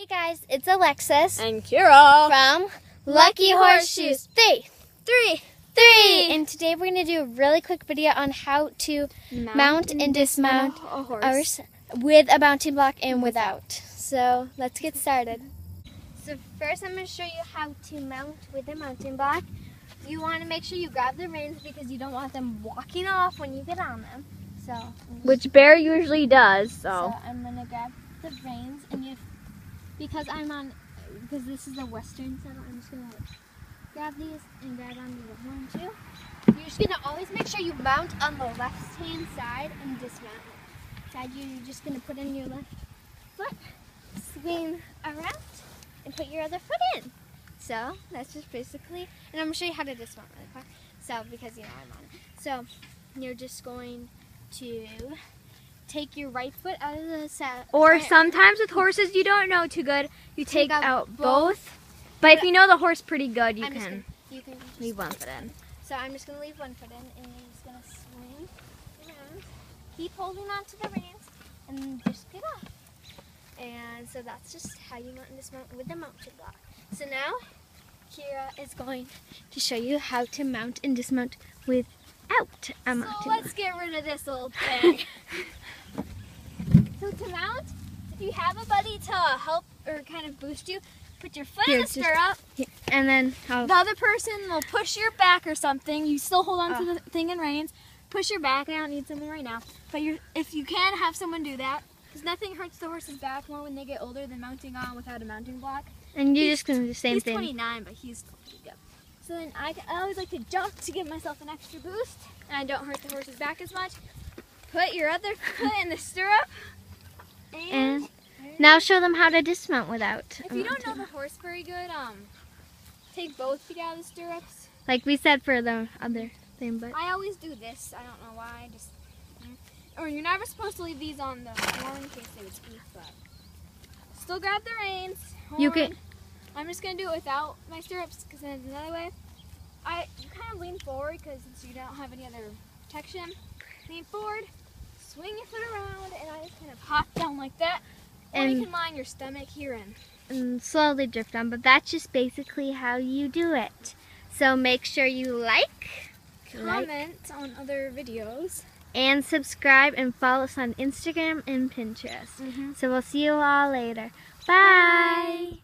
Hey guys, it's Alexis and Kira from Lucky Horseshoes 333. And today we're going to do a really quick video on how to mount and dismount a horse ours with a mounting block and without. So let's get started. So first I'm going to show you how to mount with a mounting block. You want to make sure you grab the reins because you don't want them walking off when you get on them. So which Bear usually does. So I'm going to grab the reins, and because this is a western saddle, I'm just going to grab these and grab onto the horn too. You're just going to always make sure you mount on the left hand side and dismount. You're just going to put in your left foot, swing around, and put your other foot in. So that's just basically, and I'm going to show you how to dismount really quick. So because I'm on it. So you're just going to take your right foot out of the saddle. Or sometimes with horses you don't know too good, you take out both. But if you know the horse pretty good, you can leave one foot in. So I'm just going to leave one foot in, and you're just going to swing around. Keep holding on to the reins, and just get off. And so that's just how you mount and dismount with the mounting block. So now, Kira is going to show you how to mount and dismount without a mounting block. So let's get rid of this little thing. So to mount, if you have a buddy to help or kind of boost you, put your foot in the stirrup, and then the other person will push your back or something. You still hold on to the thing in reins. Push your back. I don't need someone right now, but if you can, have someone do that, because nothing hurts the horse's back more when they get older than mounting on without a mounting block. And you're just going to do the same thing. He's 29, but he's still pretty good. So then I always like to jump to give myself an extra boost, and I don't hurt the horse's back as much. Put your other foot in the stirrup. And now show them how to dismount without. If you don't know the horse very good, take both feet out of the stirrups. Like we said for the other thing, but I always do this. I don't know why. Or you're never supposed to leave these on the horn in case they would squeak, but still grab the reins. You can. I'm just gonna do it without my stirrups, because then another way. You kind of lean forward because you don't have any other protection. Lean forward. Swing your foot around, and I just kind of hop down like that. Or you can line your stomach here and slowly drift on, but that's just basically how you do it. So make sure you comment on other videos, and subscribe and follow us on Instagram and Pinterest. So we'll see you all later. Bye.